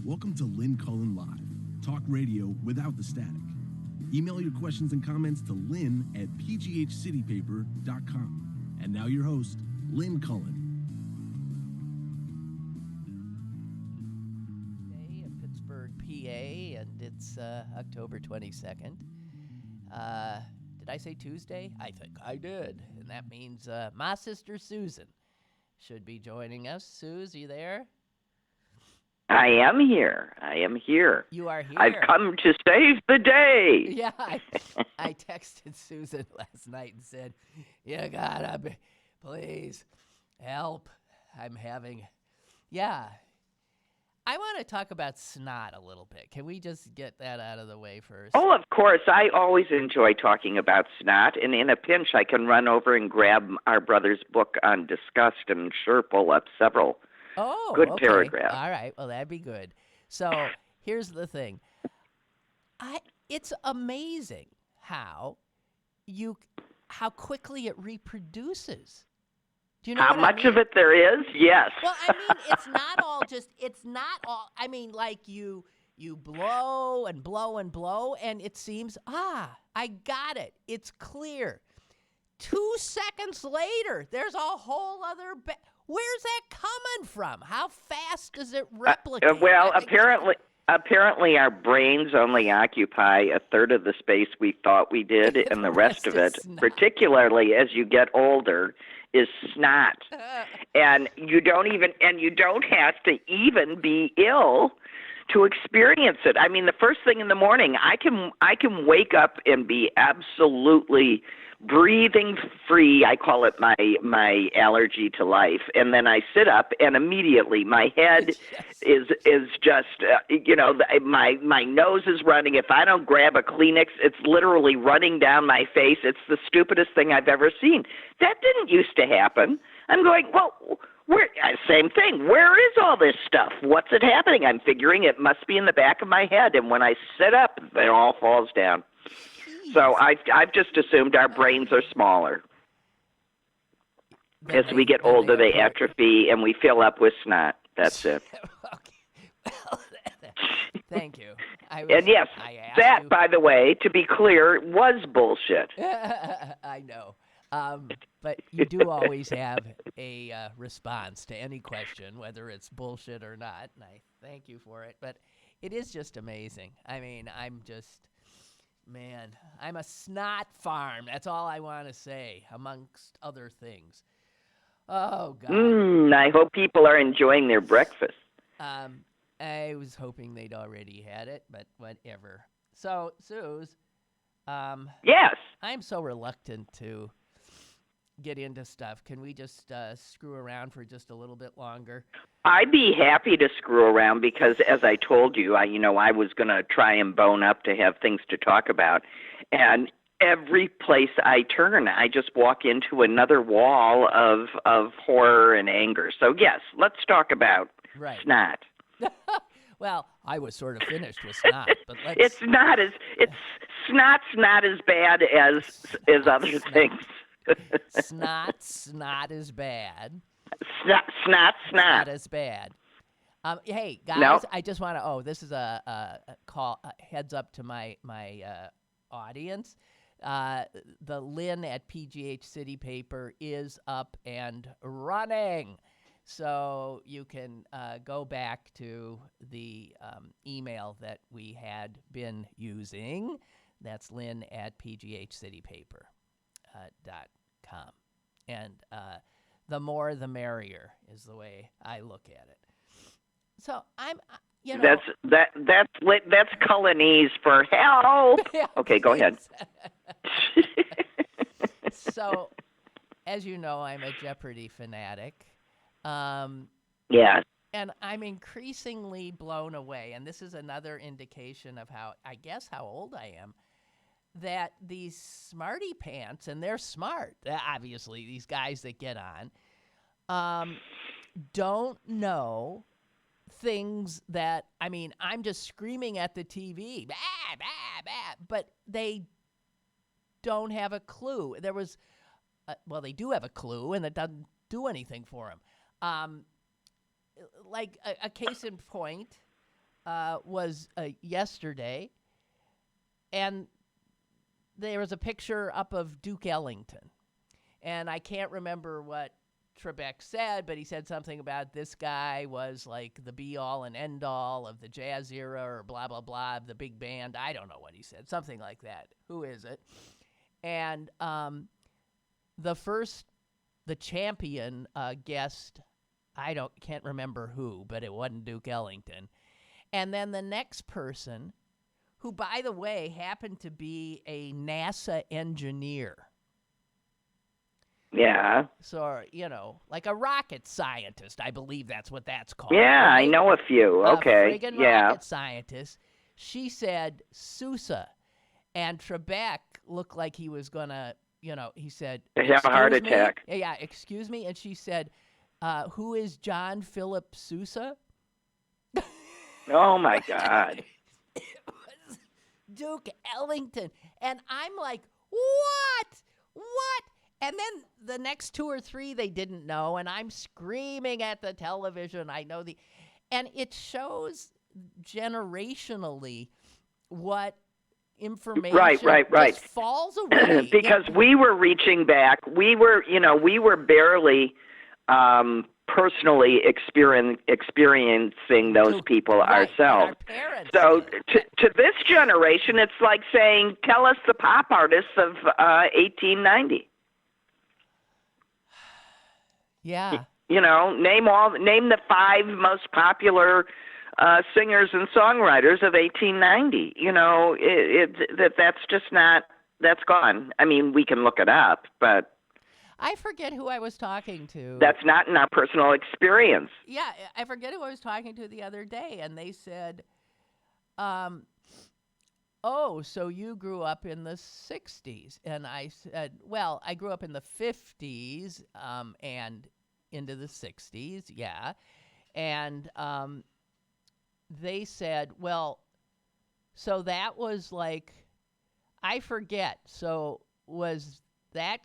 Welcome to Lynn Cullen Live, talk radio without the static. Email your questions and comments to lynn@pghcitypaper.com. And now your host, Lynn Cullen. Day in Pittsburgh, PA, and it's October 22nd. Did I say Tuesday? I think I did. And that means my sister Susan should be joining us. Suze, you there? I am here. You are here. I've come to save the day. Yeah, I texted Susan last night and said, "You gotta please help. I'm having." Yeah, I want to talk about snot a little bit. Can we just get that out of the way first? Oh, of course. I always enjoy talking about snot, and in a pinch, I can run over and grab our brother's book on disgust and sure pull up several. Good Okay. paragraph. All right. Well, that'd be good. So here's the thing. It's amazing how quickly it reproduces. Do you know How what much I mean? of it there is? Yes. Well, I mean, it's not all. I mean, like you blow and blow and blow, and it seems, I got it. It's clear. 2 seconds later, there's a whole other. Where's that coming from? How fast does it replicate? Apparently our brains only occupy a third of the space we thought we did, and the rest of it, particularly as you get older, is snot. And you don't have to even be ill to experience it. I mean, the first thing in the morning, I can wake up and be absolutely breathing free. I call it my allergy to life. And then I sit up, and immediately my head is just my nose is running. If I don't grab a Kleenex, it's literally running down my face. It's the stupidest thing I've ever seen. That didn't used to happen. I'm going, well, same thing. Where is all this stuff? What's it happening? I'm figuring it must be in the back of my head. And when I sit up, it all falls down. So I've just assumed our brains are smaller. As we get older, they atrophy, and we fill up with snot. That's it. Okay. Well, thank you. By the way, to be clear, was bullshit. I know. But you do always have a response to any question, whether it's bullshit or not, and I thank you for it. But it is just amazing. I mean, I'm a snot farm. That's all I want to say, amongst other things. Oh, God. I hope people are enjoying their breakfast. I was hoping they'd already had it, but whatever. So, Suze. Yes. I'm so reluctant to get into stuff. Can we just screw around for just a little bit longer? I'd be happy to screw around because, as I told you, I was going to try and bone up to have things to talk about. And every place I turn, I just walk into another wall of horror and anger. So, yes, let's talk about snot. Well, I was sort of finished with snot, but snot's not as bad as other things. Snot is bad. Snot is bad. Hey guys, no. I just want to. This is a call. Heads up to my audience. The Lynn at PGH City Paper is up and running, so you can go back to the email that we had been using. That's Lynn at pghcitypaper.com, and the more the merrier is the way I look at it. So I'm, that's Cullenese for help. Okay, go ahead. So, as you know, I'm a Jeopardy fanatic. Yes. And I'm increasingly blown away, and this is another indication of how old I am, that these smarty pants, and they're smart, obviously, these guys that get on, don't know things that, I'm just screaming at the TV, bah, bah, bah, but they don't have a clue. There was, they do have a clue, and it doesn't do anything for them. Like a case in point, was yesterday, and there was a picture up of Duke Ellington. And I can't remember what Trebek said, but he said something about this guy was like the be-all and end-all of the jazz era or blah, blah, blah, of the big band. I don't know what he said. Something like that. Who is it? And the champion guest, can't remember who, but it wasn't Duke Ellington. And then the next person, who, by the way, happened to be a NASA engineer. Yeah. So, like a rocket scientist, I believe that's what that's called. Yeah, right? I know a few. Okay. Friggin' Yeah. rocket scientist. She said Sousa, and Trebek looked like he was gonna, he said, Have a heart "Excuse me?" attack. Yeah, excuse me, and she said, "Who is John Philip Sousa?" Oh my God. It was Duke Ellington, and I'm like, what? And then the next two or three they didn't know, and I'm screaming at the television. I know and it shows generationally what information Right. just falls away. Because we were reaching back. We were barely personally experiencing those people ourselves. Our parents So did. to this generation, it's like saying, tell us the pop artists of 1890. Yeah. Name the 5 most popular singers and songwriters of 1890. That's just not, that's gone. I mean, we can look it up, but I forget who I was talking to. that's not in our personal experience. Yeah, I forget who I was talking to the other day, and they said, oh, so you grew up in the 60s. And I said, well, I grew up in the 50s and into the 60s, yeah. And they said, well, so that was like, I forget. So was that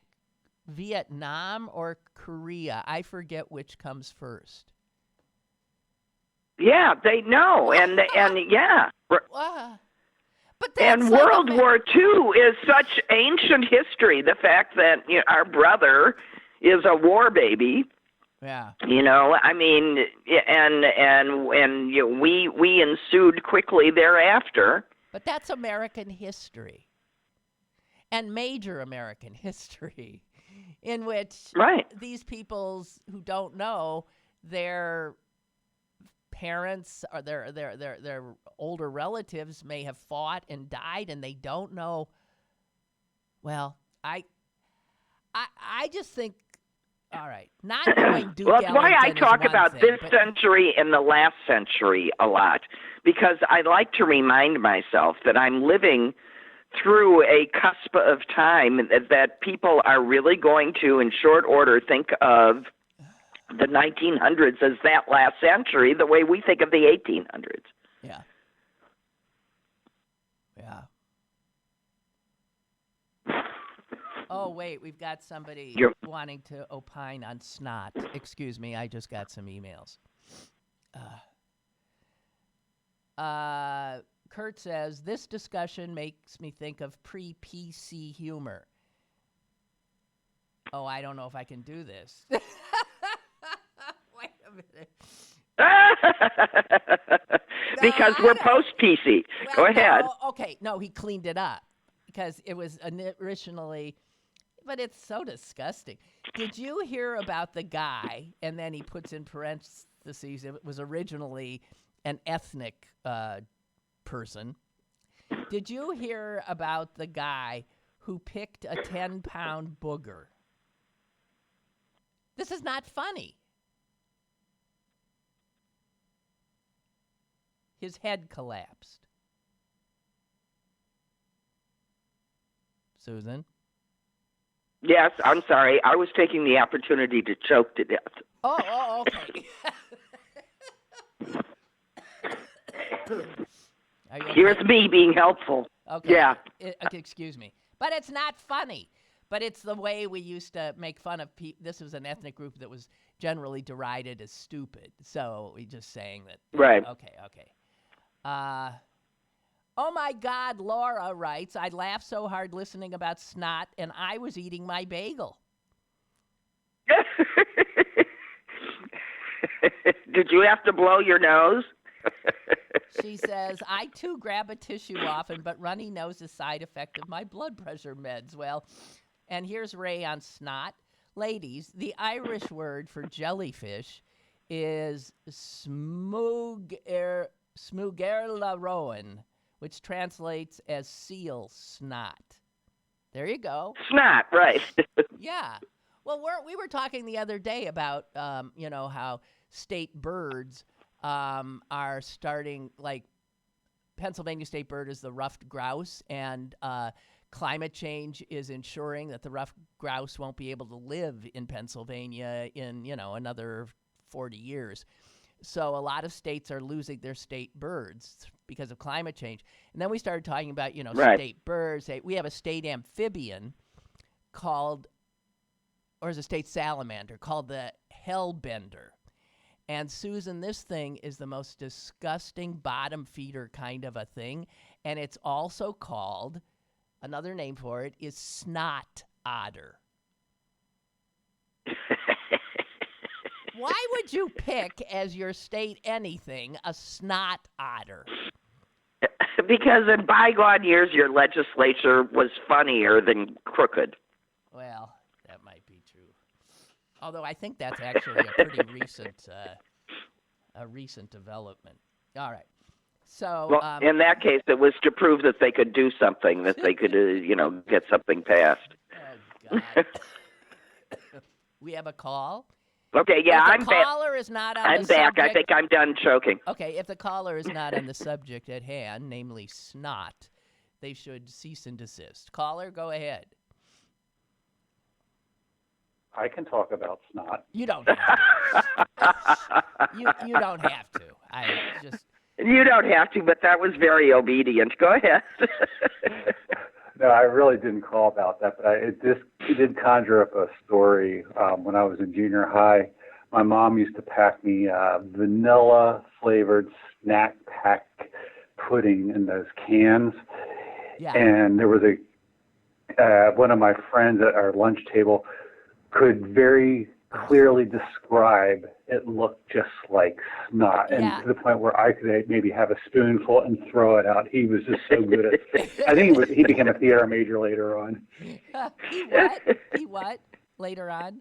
Vietnam or Korea? I forget which comes first. Yeah, they know. And yeah. But that's And like World War II is such ancient history. The fact that our brother is a war baby. Yeah. I mean, we ensued quickly thereafter. But that's American history. And major American history, in which these peoples who don't know, their parents or their older relatives may have fought and died, and they don't know. Well, I just think, all right, not knowing Duke Well, that's why I Ellington is talk one about thing, this but century and the last century a lot, because I like to remind myself that I'm living through a cusp of time that people are really going to, in short order, think of the 1900s as that last century the way we think of the 1800s. Yeah. Yeah. Oh, wait, we've got somebody wanting to opine on snot. Excuse me, I just got some emails. Kurt says, this discussion makes me think of pre-PC humor. Oh, I don't know if I can do this. Wait a minute. Because we're post-PC. Go ahead. Okay, no, he cleaned it up because it was originally, but it's so disgusting. Did you hear about the guy, and then he puts in parentheses, it was originally an ethnic person. Did you hear about the guy who picked a 10-pound booger? This is not funny. His head collapsed. Susan? Yes, I'm sorry. I was taking the opportunity to choke to death. Oh, okay. Here's me being helpful. Okay. Yeah. Okay, excuse me. But it's not funny. But it's the way we used to make fun of people. This was an ethnic group that was generally derided as stupid. So we just saying that. Right. Okay. Oh my God, Laura writes, I laughed so hard listening about snot, and I was eating my bagel. Did you have to blow your nose? She says, I too grab a tissue often, but runny nose is a side effect of my blood pressure meds. Well, and here's Ray on snot. Ladies, the Irish word for jellyfish is smúgerlaroin, which translates as seal snot. There you go. Snot, right. Yeah. Well, we were talking the other day about, how state birds are starting, like Pennsylvania state bird is the ruffed grouse, and climate change is ensuring that the ruffed grouse won't be able to live in Pennsylvania in, another 40 years. So a lot of states are losing their state birds because of climate change. And then we started talking about, Right. state birds. We have a state amphibian called, or is a state salamander called the hellbender. And Susan, this thing is the most disgusting bottom feeder kind of a thing. And it's also called, another name for it is snot otter. Why would you pick as your state anything a snot otter? Because in bygone years, your legislature was funnier than crooked. Well, that might be true. Although I think that's actually a pretty recent development. All right. So, Well, in that case, it was to prove that they could do something, that they could, get something passed. Oh, God. We have a call. Okay, yeah, If I'm the back. caller is not on I'm the back. subject, I think I'm done choking. Okay, if the caller is not on the subject at hand, namely snot, they should cease and desist. Caller, go ahead. I can talk about snot. You don't have to. you don't have to. You don't have to, but that was very obedient. Go ahead. No, I really didn't call about that, but it did conjure up a story. When I was in junior high, my mom used to pack me vanilla-flavored snack pack pudding in those cans. Yeah. And there was one of my friends at our lunch table could very clearly describe it looked just like snot, and Yeah. to the point where I could maybe have a spoonful and throw it out. He was just so good at it. I think he became a theater major later on. He what? Later on?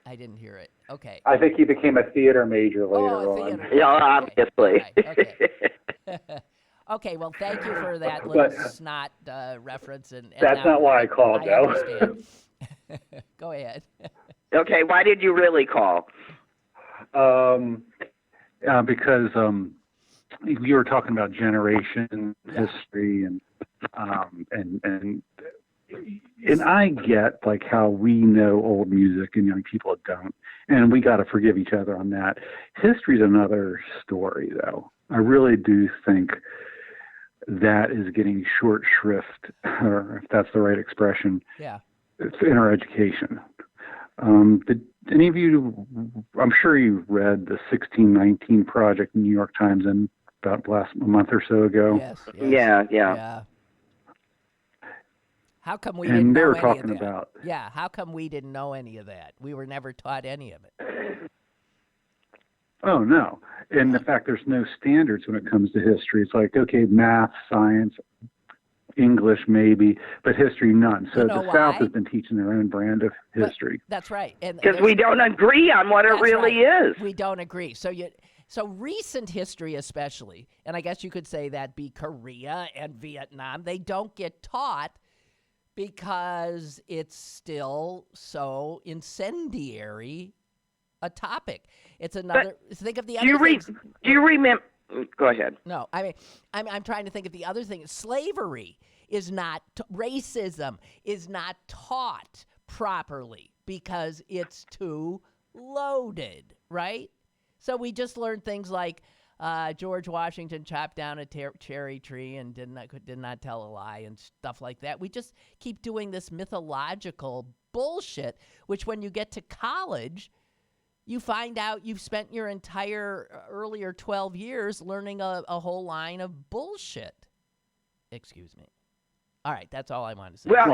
I didn't hear it. Okay. I think he became a theater major later on. theater. Yeah, Okay. obviously. Okay. Okay, well, thank you for that little snot reference. And That's now not why I called, I though. understand. Go ahead. Okay, why did you really call? Because you were talking about generation history, and I get like how we know old music and young people don't, and we got to forgive each other on that. History's another story, though. I really do think that is getting short shrift, or if that's the right expression. Yeah. In our education. Did any of you, I'm sure you read the 1619 Project in New York Times in about a month or so ago. Yes. Yeah. How come we And didn't they know were any talking of that? about, Yeah, how come we didn't know any of that? We were never taught any of it. oh no. And the fact there's no standards when it comes to history. It's like, okay, math, science, English maybe, but history none. So You know the South why? has been teaching their own brand of history. That's right. Because we don't agree on what it That's really right. is. We don't agree. So recent history especially, and I guess you could say that be Korea and Vietnam, they don't get taught because it's still so incendiary a topic. It's another. Think of the other things. Do you remember? Go ahead. No, I mean, I'm trying to think of the other thing. Slavery is not, racism is not taught properly because it's too loaded, right? So we just learned things like George Washington chopped down a cherry tree and did not tell a lie and stuff like that. We just keep doing this mythological bullshit, which when you get to college, you find out you've spent your entire earlier 12 years learning a whole line of bullshit. Excuse me. All right, that's all I wanted to say. Well,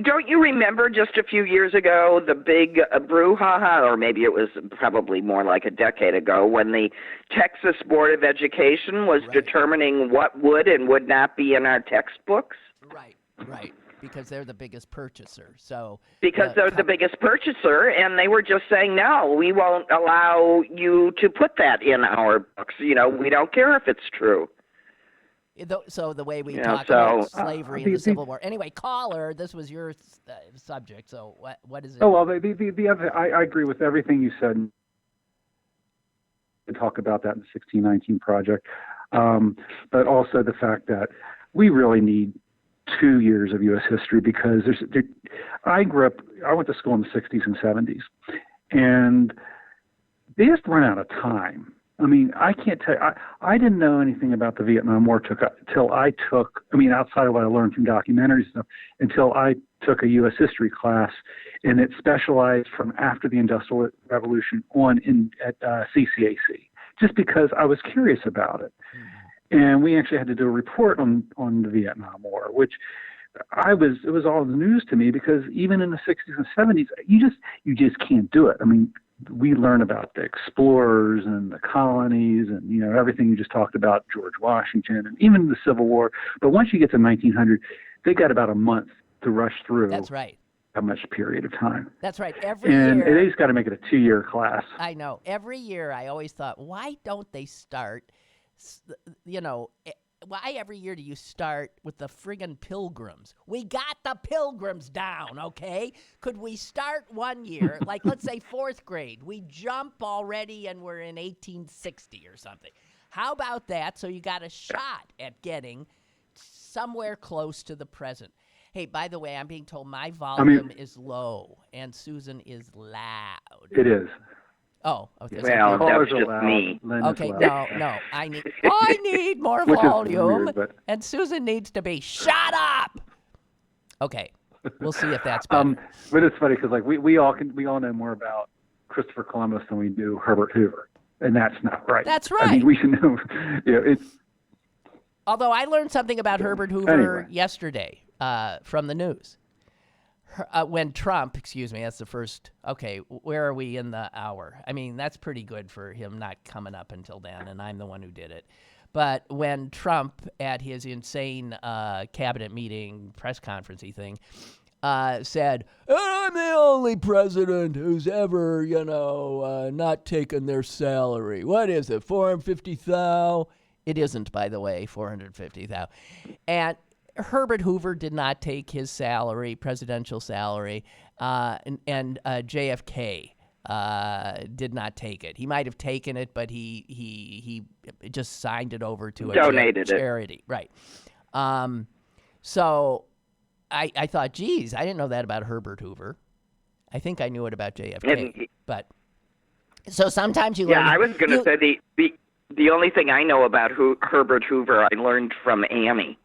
don't you remember just a few years ago the big brouhaha, or maybe it was probably more like a decade ago, when the Texas Board of Education was determining what would and would not be in our textbooks? Right. Because they're the biggest purchaser. So because they're the biggest purchaser, and they were just saying, no, we won't allow you to put that in our books. We don't care if it's true. So the way we talk about slavery and the Civil War. Anyway, caller, this was your subject. So what is it? Oh, well, the other, I agree with everything you said. To talk about that in the 1619 Project, but also the fact that we really need 2 years of U.S. history, because I went to school in the 60s and 70s, and they just run out of time. I mean, I can't tell you, I didn't know anything about the Vietnam War outside of what I learned from documentaries and stuff, until I took a U.S. history class, and it specialized from after the Industrial Revolution on at CCAC, just because I was curious about it. And we actually had to do a report on the Vietnam War, which it was all the news to me, because even in the 60s and 70s, you just can't do it. I mean, we learn about the explorers and the colonies and, everything you just talked about, George Washington, and even the Civil War. But once you get to 1900, they got about a month to rush through. That's right. How much period of time? That's right. Every year. And they just got to make it a 2-year class. I know. Every year I always thought, why don't they start, why every year do you start with the friggin' Pilgrims? We got the Pilgrims down, okay? Could we start one year, like let's say 4th grade, we jump already and we're in 1860 or something. How about that? So you got a shot at getting somewhere close to the present. Hey, by the way, I'm being told my volume is low and Susan is loud. It is. Oh, okay. Well, that's just me. Okay, no. I need more volume, weird, and Susan needs to be shut up. Okay, we'll see if that's better. But it's funny because we all know more about Christopher Columbus than we do Herbert Hoover, and that's not right. That's right. I mean, we should know. It's. Although I learned something about Herbert Hoover yesterday from the news. When Trump, that's the first, okay, where are we in the hour? I mean, that's pretty good for him not coming up until then, and I'm the one who did it. But when Trump, at his insane cabinet meeting, press conference-y thing, said, I'm the only president who's ever, not taken their salary. What is it, $450,000? It isn't, by the way, $450,000. And Herbert Hoover did not take his salary, presidential salary, and JFK did not take it. He might have taken it, but he just signed it over to a charity. Right. So I thought, geez, I didn't know that about Herbert Hoover. I think I knew it about JFK. But so sometimes you learn. Yeah, I was going to say the only thing I know about Herbert Hoover I learned from Annie.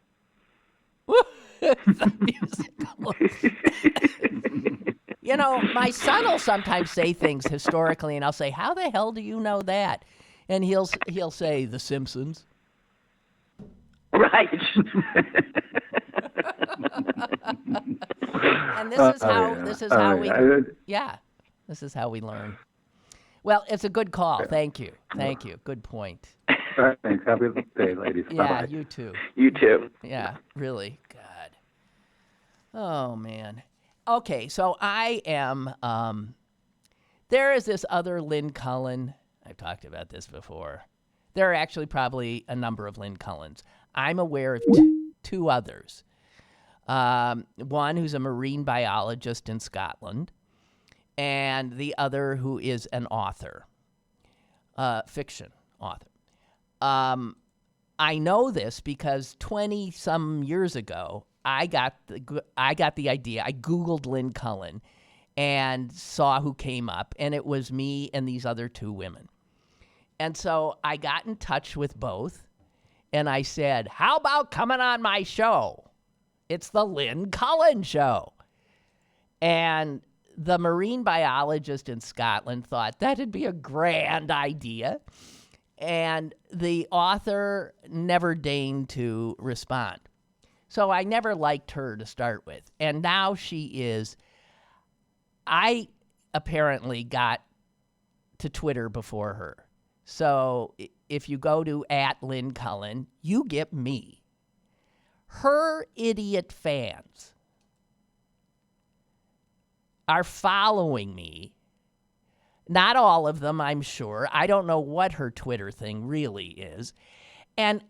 My son will sometimes say things historically, and I'll say, how the hell do you know that? And he'll say, The Simpsons. Right. And this is how we learn. Well, it's a good call. Thank you. Good point. All right, thanks. Happy day, ladies. Yeah, Bye-bye. you too. You too. Yeah, really. God. Oh, man. Okay, so I am, there is this other Lynn Cullen. I've talked about this before. There are actually probably a number of Lynn Cullens. I'm aware of two others. One who's a marine biologist in Scotland, and the other who is an author, fiction author. I know this because 20-some years ago, I got the idea. I Googled Lynn Cullen and saw who came up, and it was me and these other two women. And so I got in touch with both, and I said, how about coming on my show? It's the Lynn Cullen Show. And the marine biologist in Scotland thought that'd be a grand idea, and the author never deigned to respond. So I never liked her to start with. And now I apparently got to Twitter before her. So if you go to @Lynn Cullen, you get me. Her idiot fans are following me. Not all of them, I'm sure. I don't know what her Twitter thing really is. And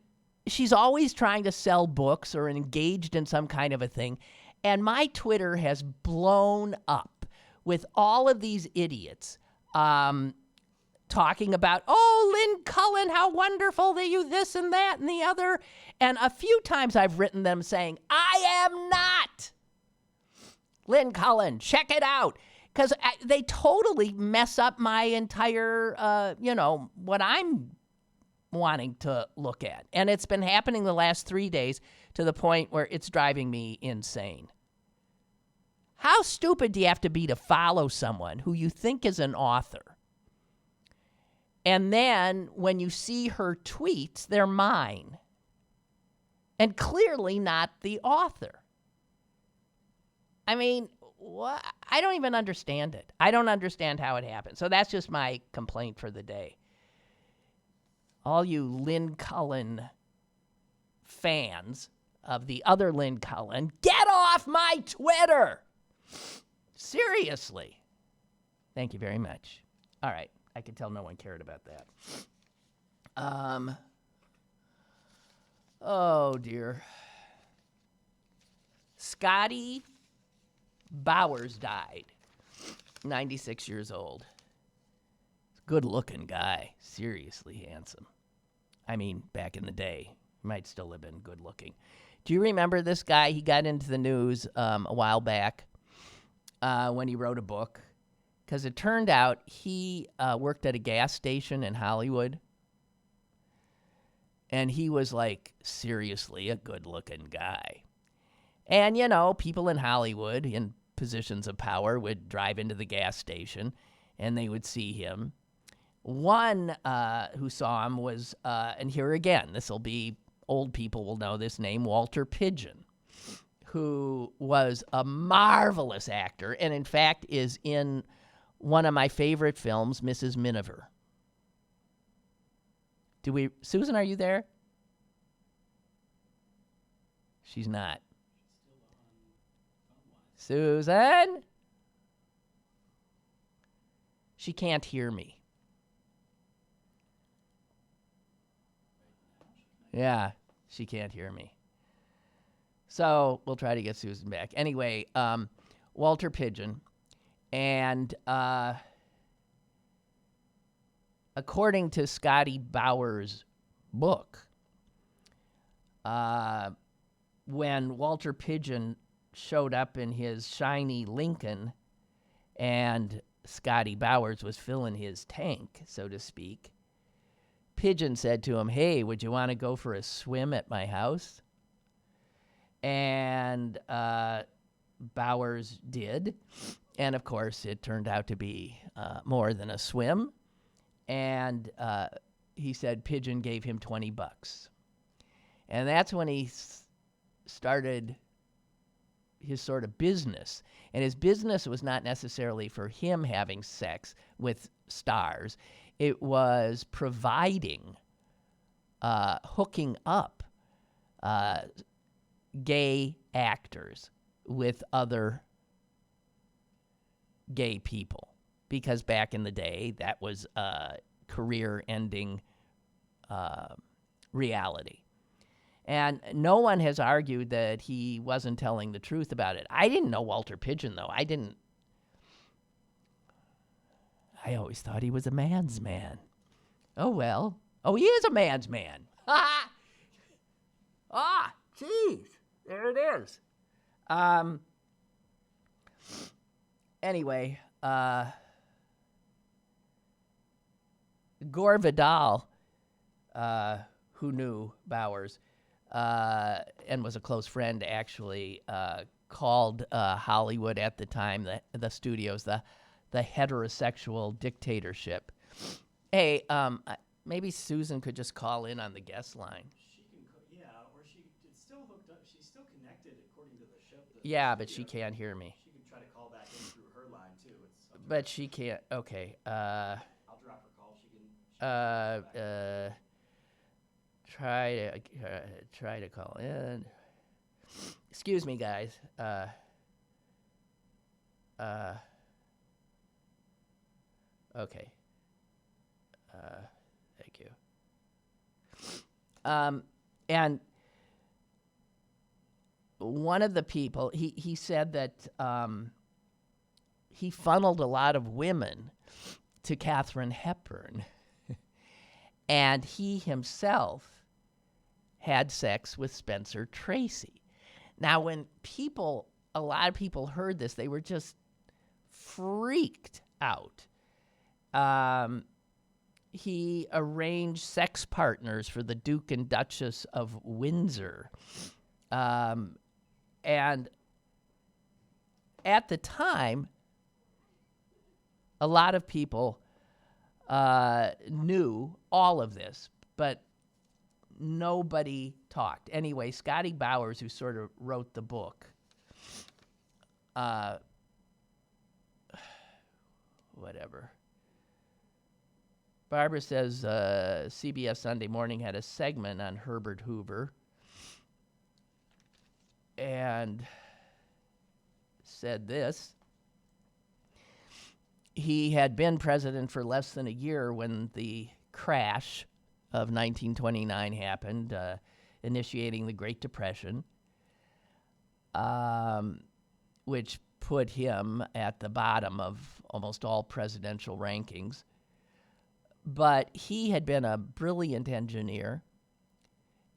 she's always trying to sell books or engaged in some kind of a thing. And my Twitter has blown up with all of these idiots talking about, oh, Lynn Cullen, how wonderful that you this and that and the other. And a few times I've written them saying, I am not Lynn Cullen. Check it out. Because they totally mess up my entire, what I'm wanting to look at. And it's been happening the last 3 days to the point where it's driving me insane. How stupid do you have to be to follow someone who you think is an author? And then when you see her tweets, they're mine. And clearly not the author. I mean, what? I don't even understand it. I don't understand how it happened. So that's just my complaint for the day. All you Lynn Cullen fans of the other Lynn Cullen, get off my Twitter! Seriously. Thank you very much. All right. I could tell no one cared about that. Oh, dear. Scotty Bowers died. 96 years old. Good-looking guy. Seriously handsome. I mean, back in the day. He might still have been good-looking. Do you remember this guy? He got into the news a while back when he wrote a book. Because it turned out he worked at a gas station in Hollywood. And he was, like, seriously a good-looking guy. And, people in Hollywood, in positions of power, would drive into the gas station, and they would see him. One who saw him was, and here again, this will be, old people will know this name, Walter Pidgeon, who was a marvelous actor, and in fact is in one of my favorite films, Mrs. Miniver. Susan, are you there? She's not. Susan? She can't hear me. Yeah, she can't hear me. So we'll try to get Susan back. Anyway, Walter Pidgeon. And according to Scotty Bowers' book, when Walter Pidgeon showed up in his shiny Lincoln and Scotty Bowers was filling his tank, so to speak, Pidgeon said to him, hey, would you want to go for a swim at my house? And Bowers did. And, of course, it turned out to be more than a swim. And he said Pidgeon gave him $20. And that's when he started his sort of business. And his business was not necessarily for him having sex with stars. It was providing, hooking up gay actors with other gay people. Because back in the day, that was a career-ending reality. And no one has argued that he wasn't telling the truth about it. I didn't know Walter Pidgeon, though. I always thought he was a man's man. Oh, well. Oh, he is a man's man. Jeez. There it is. Anyway, Gore Vidal, who knew Bowers, and was a close friend, actually called Hollywood at the time, the studios, the heterosexual dictatorship. Hey, maybe Susan could just call in on the guest line. She can, or it's still hooked up. She's still connected according to the ship. Yeah, but she can't hear me. She can try to call back in through her line too. But she can't. Okay. I'll drop her call. She can try to call in. Excuse me, guys. Okay. Thank you. And one of the people, he said that he funneled a lot of women to Katharine Hepburn, and he himself had sex with Spencer Tracy. Now, when a lot of people heard this, they were just freaked out. He arranged sex partners for the Duke and Duchess of Windsor. And at the time, a lot of people knew all of this, but nobody talked. Anyway, Scotty Bowers, who sort of wrote the book, whatever. Barbara says CBS Sunday Morning had a segment on Herbert Hoover and said this. He had been president for less than a year when the crash of 1929 happened, initiating the Great Depression, which put him at the bottom of almost all presidential rankings. But he had been a brilliant engineer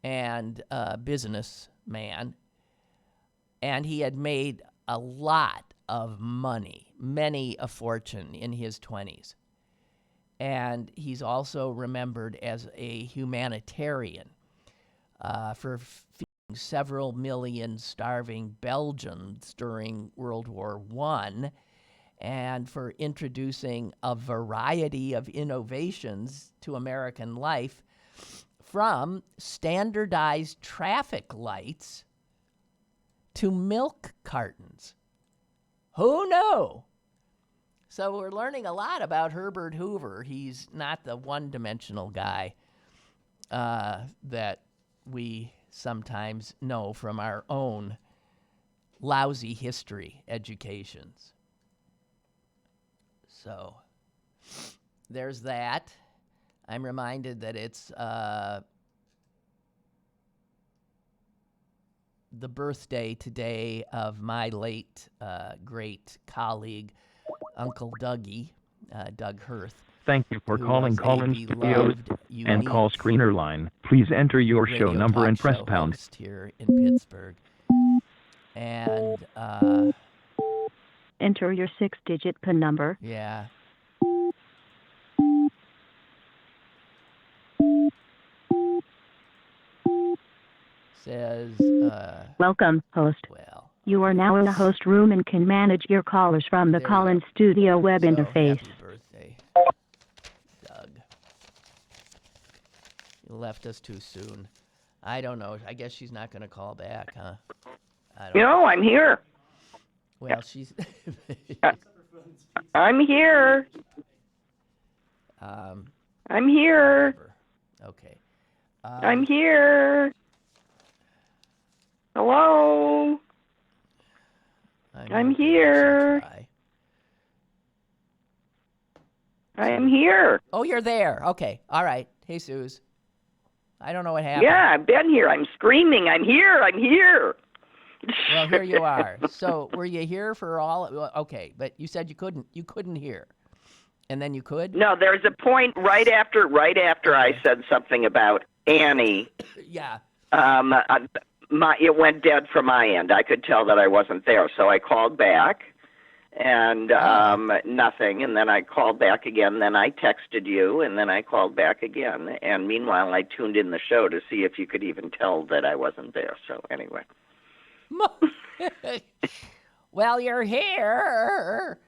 and a businessman, and he had made a lot of money, many a fortune in his 20s. And he's also remembered as a humanitarian for feeding several million starving Belgians during World War I, and for introducing a variety of innovations to American life, from standardized traffic lights to milk cartons. Who knew? So we're learning a lot about Herbert Hoover. He's not the one-dimensional guy that we sometimes know from our own lousy history educations. So there's that. I'm reminded that it's the birthday today of my late great colleague, Uncle Dougie, Doug Hirth. Thank you for calling Cullen Studios beloved, and call screener line. Please enter your show number and press pound. Here in Pittsburgh. And enter your 6-digit PIN number. Yeah. Says, welcome, host. Well, you are now in the host room and can manage your callers from the Cullen Studio web interface. Happy birthday, Doug. You left us too soon. I don't know. I guess she's not going to call back, huh? I don't know. I'm here. Well, she's... I'm here. I'm here. Whatever. Okay. I'm here. Hello. I'm here. I'm here. Oh, you're there. Okay. All right. Hey, Suze. I don't know what happened. Yeah, I've been here. I'm screaming. I'm here. I'm here. Well, here you are. So, were you here for all? Okay, but you said you couldn't hear, and then you could. No, there's a point right after I said something about Annie. Yeah. It went dead from my end. I could tell that I wasn't there, so I called back, and nothing. And then I called back again. Then I texted you, and then I called back again. And meanwhile, I tuned in the show to see if you could even tell that I wasn't there. So anyway. Well, you're here.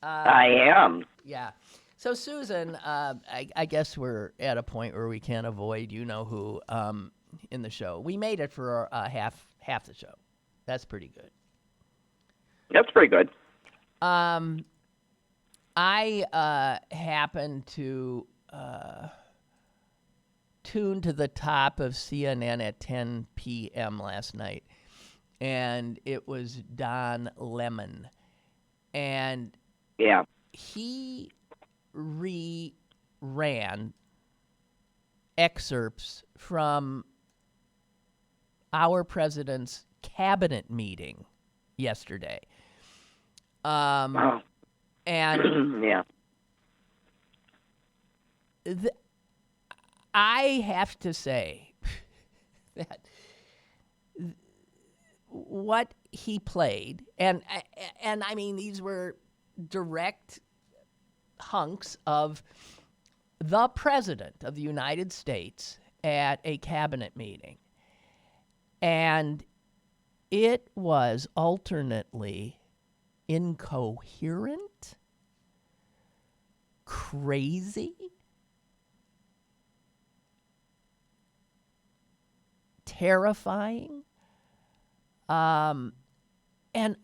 I am. Yeah. So, Susan, I guess we're at a point where we can't avoid you-know-who in the show. We made it for half the show. That's pretty good. That's pretty good. I happened to tune to the top of CNN at 10 p.m. last night, and it was Don Lemon. And Yeah. he ran excerpts from our president's cabinet meeting yesterday. Wow. And Yeah. I have to say that what he played, and I mean, these were direct hunks of the President of the United States at a cabinet meeting. And it was alternately incoherent, crazy, terrifying. And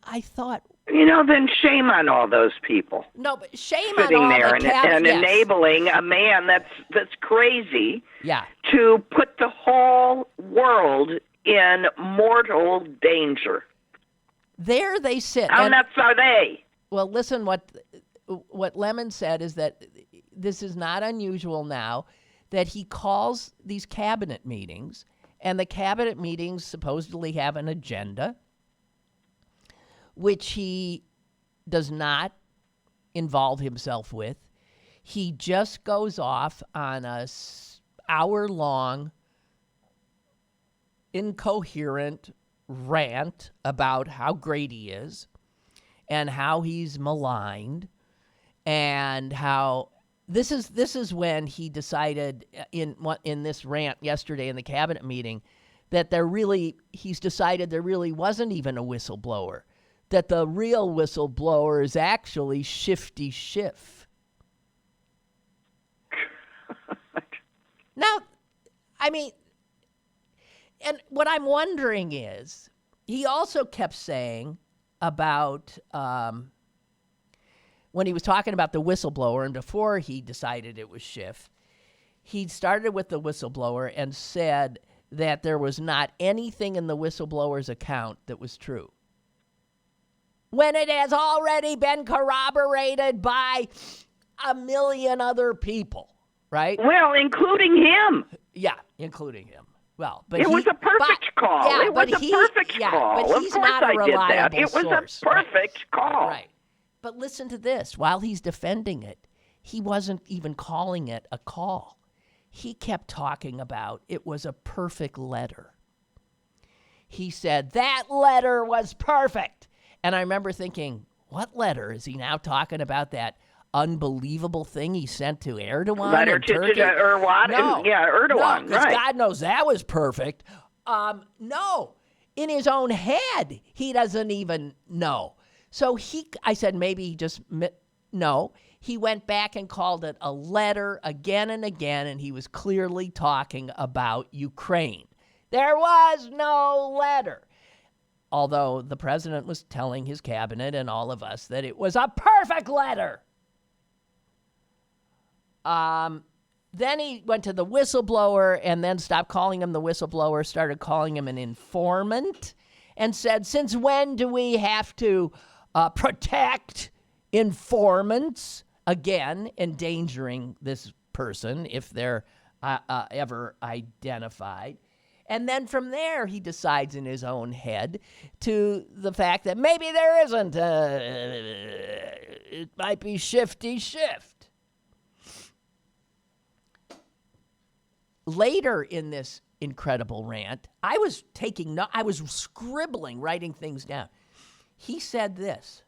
I thought, then shame on all those people no, but shame sitting on all there the and yes. enabling a man that's crazy Yeah. to put the whole world in mortal danger. There they sit. How and, nuts are they? well, listen, what Lemon said is that this is not unusual now, that he calls these cabinet meetings, and the cabinet meetings supposedly have an agenda, which he does not involve himself with. He just goes off on a hour-long, incoherent rant about how great he is and how he's maligned, and how this is when he decided in this rant yesterday in the cabinet meeting that he's decided there really wasn't even a whistleblower, that the real whistleblower is actually Shifty Schiff. Now, I mean, and what I'm wondering is, he also kept saying about when he was talking about the whistleblower, and before he decided it was Schiff, he started with the whistleblower and said that there was not anything in the whistleblower's account that was true, when it has already been corroborated by a million other people, right? Well, including him. Yeah, including him. Well, but it was a perfect call. Yeah, it was a perfect call. But Of he's course not a I did that. reliable It was source. a perfect call. Right. But listen to this. While he's defending it, he wasn't even calling it a call. He kept talking about it was a perfect letter. He said, that letter was perfect. And I remember thinking, what letter? Is he now talking about that unbelievable thing he sent to Erdogan Letter in to Turkey? Erdogan. No. Yeah, Erdogan, No, 'cause right. God knows that was perfect. No. In his own head, he doesn't even know. So I said, maybe he just, no. He went back and called it a letter again and again, and he was clearly talking about Ukraine. There was no letter. Although the president was telling his cabinet and all of us that it was a perfect letter. Then he went to the whistleblower and then stopped calling him the whistleblower, started calling him an informant, and said, since when do we have to protect informants? Again, endangering this person if they're ever identified. And then from there, he decides in his own head to the fact that maybe there isn't. It might be Shifty Shift. Later in this incredible rant, I was scribbling, writing things down. He said this,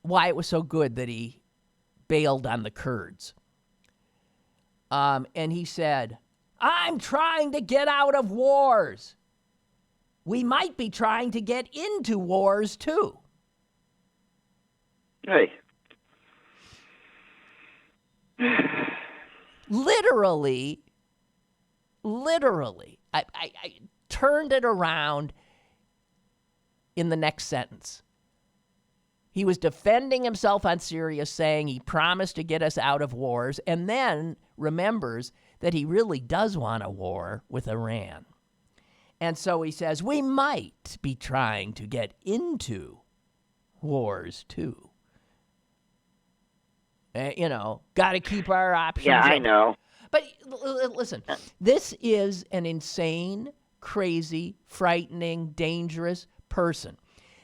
why it was so good that he bailed on the Kurds. And he said, I'm trying to get out of wars. we might be trying to get into wars too. Hey. Literally, I turned it around in the next sentence. He was defending himself on Syria, saying he promised to get us out of wars, and then remembers that he really does want a war with Iran. And so he says, we might be trying to get into wars too. Got to keep our options Yeah, I open. know. But listen, this is an insane, crazy, frightening, dangerous person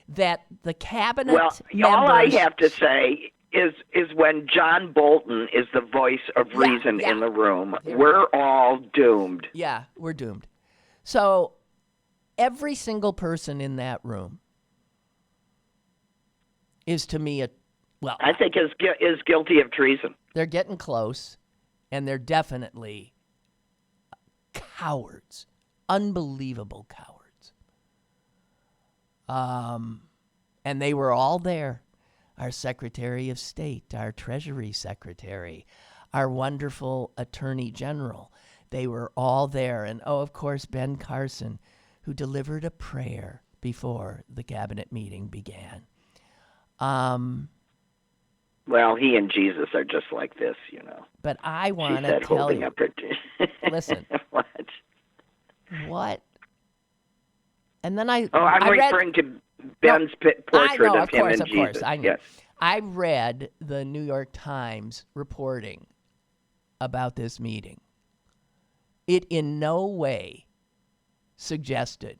that the cabinet members... all I have to say is when John Bolton is the voice of reason in the room, we're all doomed. Yeah, we're doomed. So every single person in that room is, to me, I think is guilty of treason. They're getting close, and they're definitely cowards, unbelievable cowards. And they were all there. Our Secretary of State, our Treasury Secretary, our wonderful Attorney General. They were all there. And, of course, Ben Carson, who delivered a prayer before the cabinet meeting began. Well, he and Jesus are just like this, But I want to tell you. Listen. What? And then I'm referring to Ben's portrait of him and Jesus. Of course, I know. Yes. I read the New York Times reporting about this meeting. It in no way suggested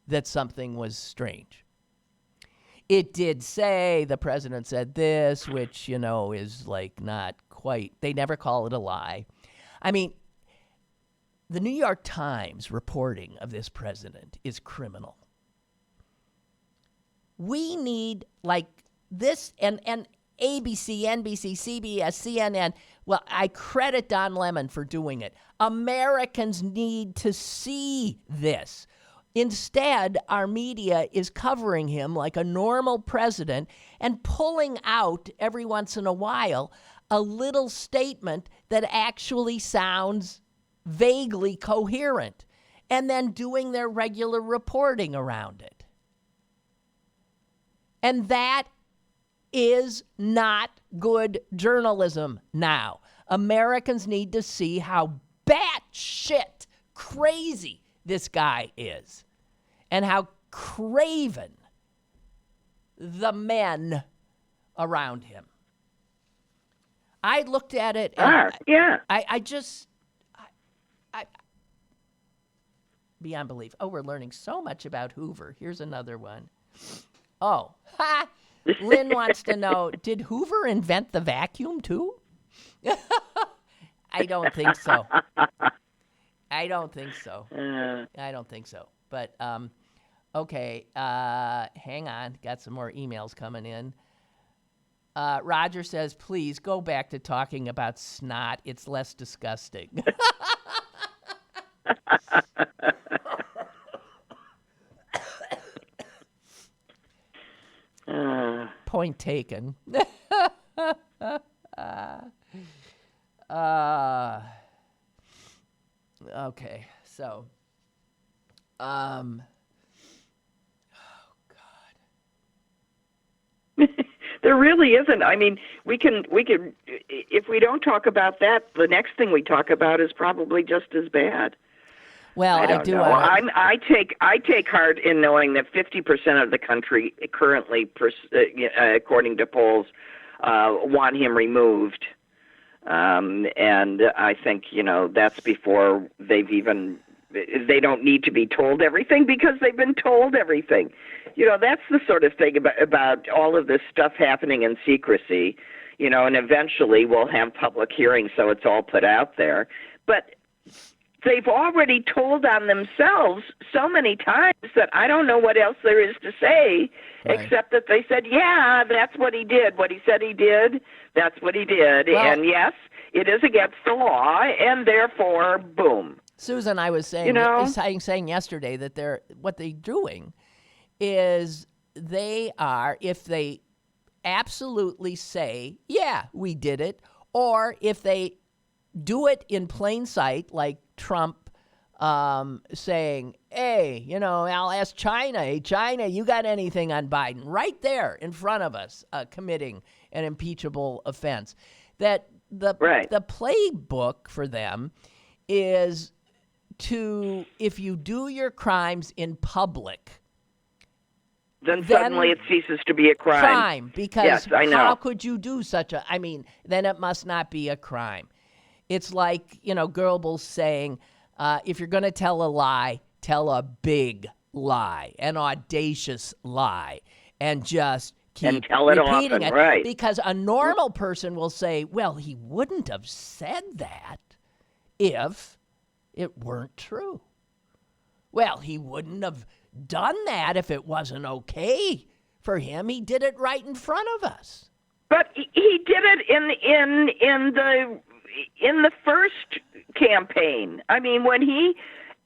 that something was strange. It did say the president said this, which, is like not quite, they never call it a lie. I mean, the New York Times reporting of this president is criminal. We need like this and ABC, NBC, CBS, CNN. Well, I credit Don Lemon for doing it. Americans need to see this. Instead, our media is covering him like a normal president and pulling out every once in a while a little statement that actually sounds vaguely coherent and then doing their regular reporting around it. And that is not good journalism now. Americans need to see how batshit crazy this guy is and how craven the men around him. I looked at it and I beyond belief. Oh, we're learning so much about Hoover. Here's another one. Oh, Lynn wants to know, did Hoover invent the vacuum too? I don't think so. I don't think so. But, okay, hang on. Got some more emails coming in. Roger says, please go back to talking about snot. It's less disgusting. Point taken. Okay, so, oh God. There really isn't. I mean, we can. If we don't talk about that, the next thing we talk about is probably just as bad. Well, I don't know. I take heart in knowing that 50% of the country currently, according to polls, want him removed. And I think, that's before they don't need to be told everything because they've been told everything. That's the sort of thing about all of this stuff happening in secrecy, and eventually we'll have public hearings so it's all put out there. But they've already told on themselves so many times that I don't know what else there is to say, right, except that they said, yeah, that's what he did. What he said he did, that's what he did. Well, and yes, it is against the law, and therefore, boom. Susan, I was saying, You know? saying yesterday that what they're doing is if they absolutely say, yeah, we did it, or if they do it in plain sight, like Trump saying, hey, I'll ask China, hey, China, you got anything on Biden? Right there in front of us, committing an impeachable offense. That the playbook for them is if you do your crimes in public, then suddenly it ceases to be a crime. Because yes, I know. How could you do then it must not be a crime. It's like, Goebbels saying, if you're going to tell a lie, tell a big lie, an audacious lie, and just keep tell it repeating often, it. right. Because a normal person will say, well, he wouldn't have said that if it weren't true. Well, he wouldn't have done that if it wasn't okay for him. He did it right in front of us. But he did it in the first campaign. I mean, when he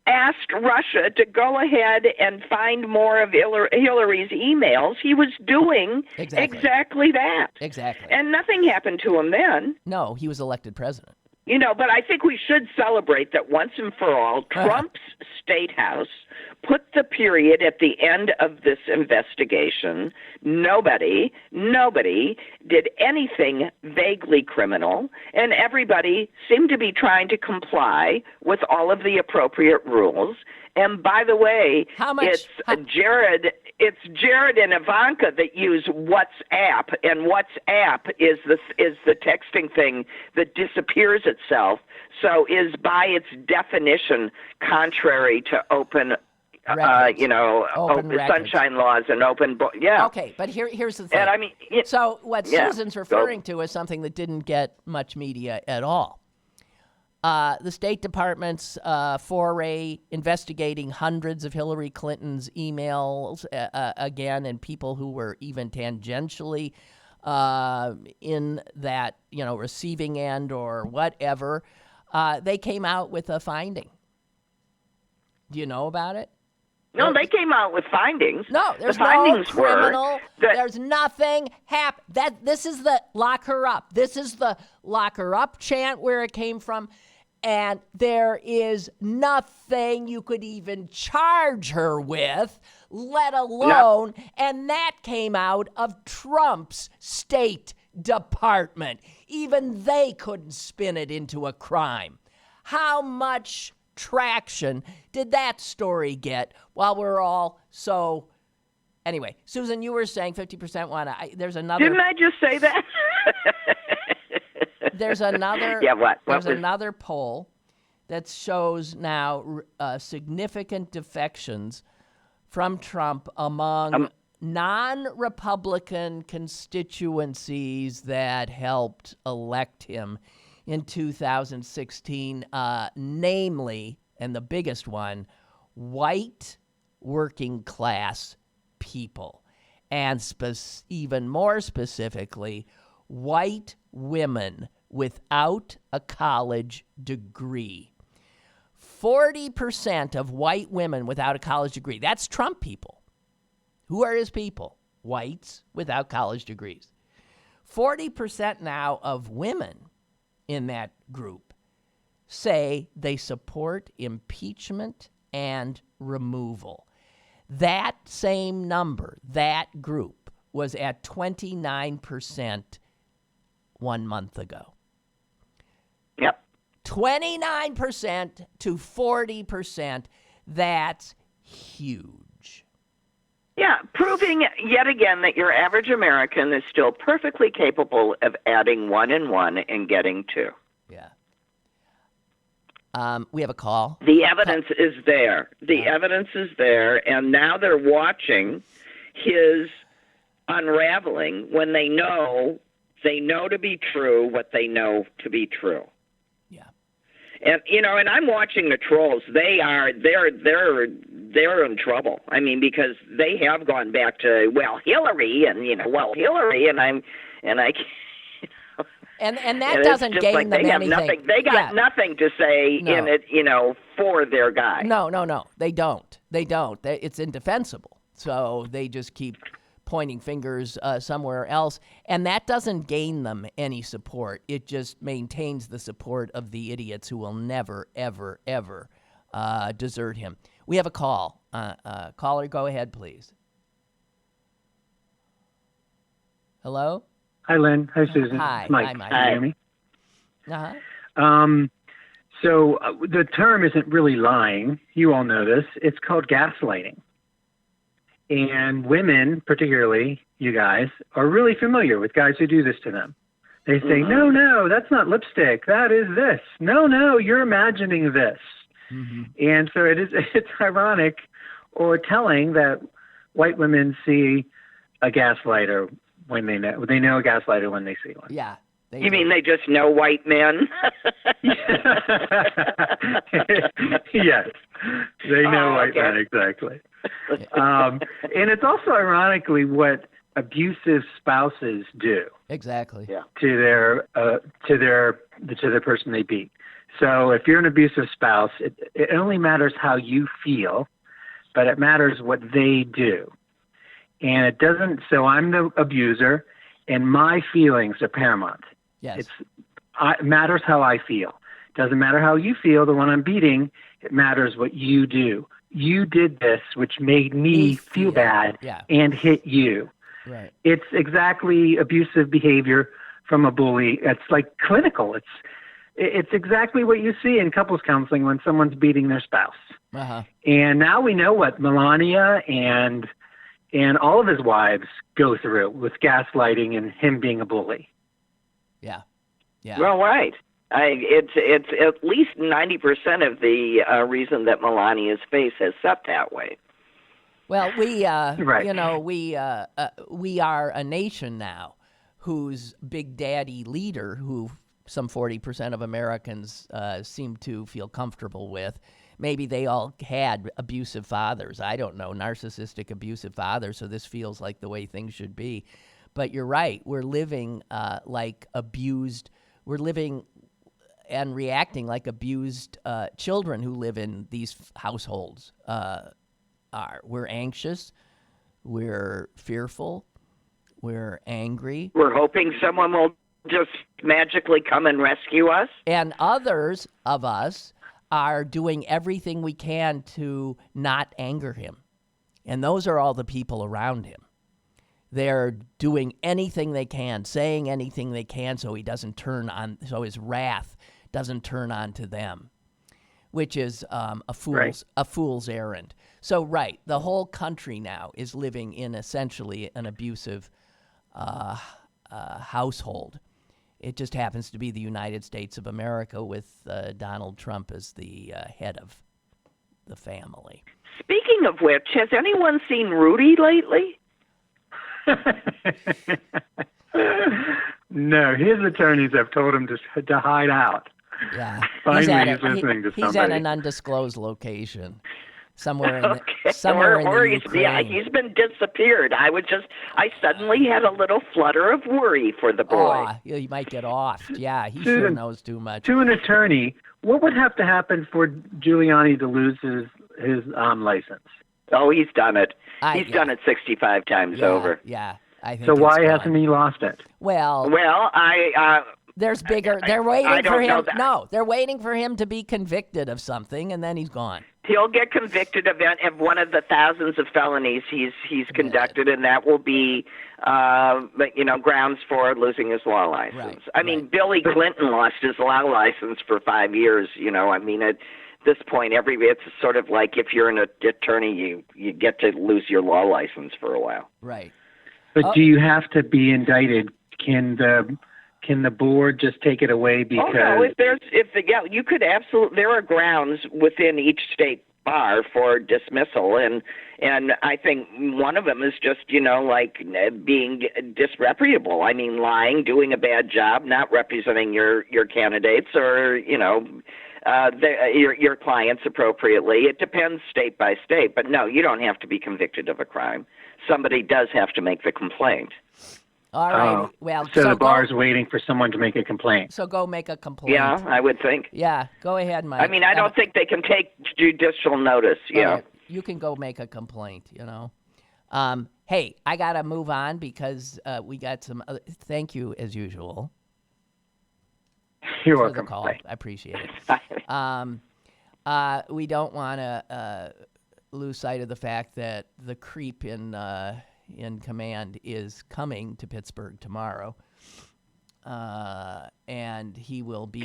asked Russia to go ahead and find more of Hillary's emails, he was doing exactly that. Exactly. And nothing happened to him then. No, he was elected president. But I think we should celebrate that once and for all, Trump's State House put the period at the end of this investigation. Nobody did anything vaguely criminal, and everybody seemed to be trying to comply with all of the appropriate rules. And by the way, it's Jared and Ivanka that use WhatsApp, and WhatsApp is the texting thing that disappears itself. So is by its definition contrary to open sunshine laws and open yeah. Okay, but here's the thing. And I mean, so what Susan's referring to is something that didn't get much media at all. The State Department's foray investigating hundreds of Hillary Clinton's emails again, and people who were even tangentially in that receiving end or whatever, they came out with a finding. Do you know about it? No, they came out with findings. No, there's findings no criminal. There's nothing happened. This is the lock her up. This is the lock her up chant where it came from. And there is nothing you could even charge her with, let alone, and that came out of Trump's State Department. Even they couldn't spin it into a crime. How much traction did that story get while we're all so... Anyway, Susan, you were saying 50% want to... There's another... Didn't I just say that? There's another. Yeah, what? There's another poll that shows now significant defections from Trump among non-Republican constituencies that helped elect him in 2016, namely, and the biggest one, white working class people, and even more specifically, white women without a college degree. 40% of white women without a college degree. That's Trump people. Who are his people? Whites without college degrees. 40% now of women in that group say they support impeachment and removal. That same number, that group, was at 29% 1 month ago. Yep. 29% to 40%. That's huge. Yeah, proving yet again that your average American is still perfectly capable of adding 1 and 1 and getting 2. Yeah. We have a call. The evidence is there. The evidence is there, and now they're watching his unraveling when they know to be true what they know to be true. Yeah. And and I'm watching the trolls. They're in trouble. I mean, because they have gone back to Hillary and Hillary and I and that doesn't gain them anything. They got nothing to say in it, for their guy. No, they don't. It's indefensible. So they just keep pointing fingers somewhere else, and that doesn't gain them any support. It just maintains the support of the idiots who will never, ever, ever desert him. We have a call. Caller, go ahead, please. Hello? Hi, Lynn. Hi, Susan. Hi. It's Mike. Hi, Mike. Can you hear me? Uh-huh. So the term isn't really lying. You all know this. It's called gaslighting. And women, particularly you guys, are really familiar with guys who do this to them. They say, no, that's not lipstick. That is this. No, you're imagining this. Mm-hmm. And so it's ironic or telling that white women see a gaslighter when they know a gaslighter when they see one. Yeah. You mean they just know white men? Yes, they know white men, exactly. And it's also ironically what abusive spouses do. Exactly. Yeah. To their person they beat. So if you're an abusive spouse, it only matters how you feel, but it matters what they do. And it doesn't. So I'm the abuser, and my feelings are paramount. Yes. It matters how I feel. Doesn't matter how you feel, the one I'm beating. It matters what you do. You did this, which made me feel bad and hit you. Right. It's exactly abusive behavior from a bully. It's like clinical. It's exactly what you see in couples counseling when someone's beating their spouse. Uh-huh. And now we know what Melania and all of his wives go through with gaslighting and him being a bully. Yeah. Well, right. It's at least 90% of the reason that Melania's face has set that way. Well, we right. We are a nation now whose big daddy leader, who some 40% of Americans seem to feel comfortable with. Maybe they all had abusive fathers. I don't know, narcissistic abusive fathers, so this feels like the way things should be. But you're right. We're living like abused. We're living and reacting like abused children who live in these households are. We're anxious. We're fearful. We're angry. We're hoping someone will just magically come and rescue us. And others of us are doing everything we can to not anger him. And those are all the people around him. They're doing anything they can, saying anything they can so he doesn't turn on, so his wrath doesn't turn on to them, which is a fool's errand. So, right, the whole country now is living in essentially an abusive household. It just happens to be the United States of America with Donald Trump as the head of the family. Speaking of which, has anyone seen Rudy lately? No, his attorneys have told him to hide out. Yeah, Finally, he's listening to somebody. He's at an undisclosed location, somewhere in the Ukraine. He's been disappeared. I suddenly had a little flutter of worry for the boy. Oh, he might get off. Yeah, he sure knows too much. To an attorney, what would have to happen for Giuliani to lose his license? Oh, he's done it. He's done it 65 times over. Yeah, I think. So why hasn't he lost it? Well, there's bigger. They're waiting for him. No, they're waiting for him to be convicted of something, and then he's gone. He'll get convicted of one of the thousands of felonies he's conducted, and that will be, grounds for losing his law license. Right, Billy Clinton lost his law license for 5 years. At this point, it's sort of like if you're an attorney, you get to lose your law license for a while. Right. But do you have to be indicted? Can the board just take it away because? Oh no! You could absolutely. There are grounds within each state bar for dismissal, and I think one of them is just being disreputable. Lying, doing a bad job, not representing your candidates, or your clients appropriately. It depends state by state, but no, you don't have to be convicted of a crime. Somebody does have to make the complaint. All righty. Well, so the go- bar's waiting for someone to make a complaint. So go make a complaint. Yeah, I would think. Yeah, go ahead, Mike. I mean, I don't think they can take judicial notice. Yeah. All right, you can go make a complaint, Hey, I got to move on because we got some other... Thank you, as usual, You're for welcome. the call. Bye. I appreciate it. We don't want to lose sight of the fact that the creep in command is coming to Pittsburgh tomorrow. And he will be...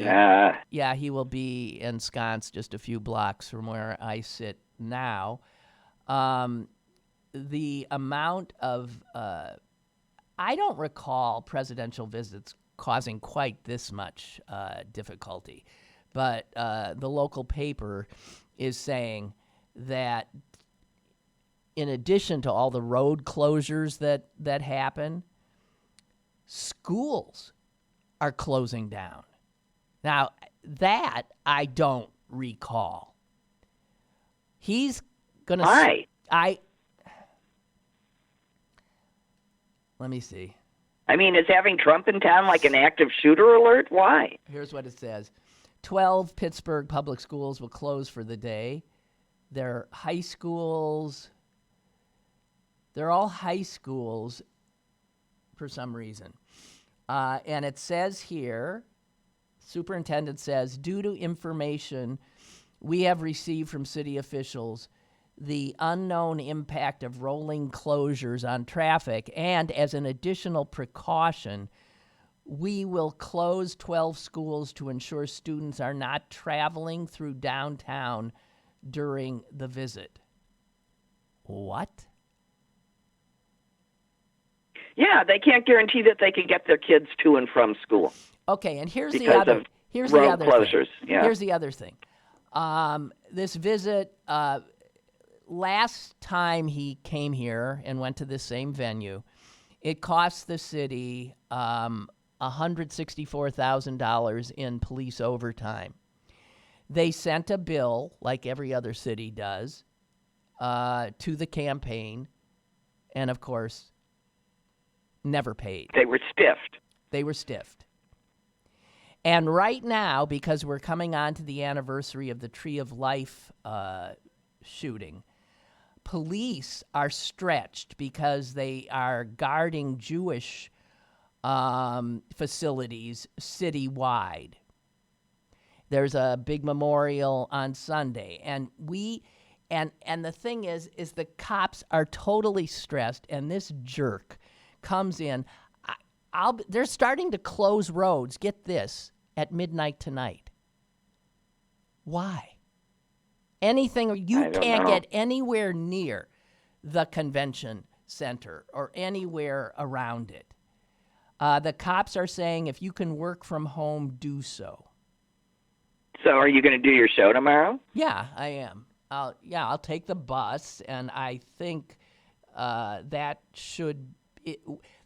he will be ensconced just a few blocks from where I sit now. The amount of... I don't recall presidential visits causing quite this much difficulty. But the local paper is saying that in addition to all the road closures that happen, schools are closing down. Now, that I don't recall. He's going to... Why? Let me see. I mean, is having Trump in town like an active shooter alert? Why? Here's what it says. 12 Pittsburgh public schools will close for the day. They're high schools. They're all high schools for some reason. And it says here, superintendent says, due to information we have received from city officials, the unknown impact of rolling closures on traffic, and as an additional precaution, we will close 12 schools to ensure students are not traveling through downtown during the visit. What? Yeah, they can't guarantee that they can get their kids to and from school. Okay, and here's because the other. of Here's road the other closures. thing. Yeah. Here's the other thing. This visit. Last time he came here and went to this same venue, it cost the city $164,000 in police overtime. They sent a bill, like every other city does, to the campaign, and of course, never paid. They were stiffed. They were stiffed. And right now, because we're coming on to the anniversary of the Tree of Life shooting, police are stretched because they are guarding Jewish facilities citywide. There's a big memorial on Sunday, and the thing is the cops are totally stressed, and this jerk comes in. They're starting to close roads. Get this, at midnight tonight. Why? Anything, you can't get anywhere near the convention center or anywhere around it. The cops are saying if you can work from home, do so. So are you going to do your show tomorrow? Yeah, I am. I'll take the bus, and I think that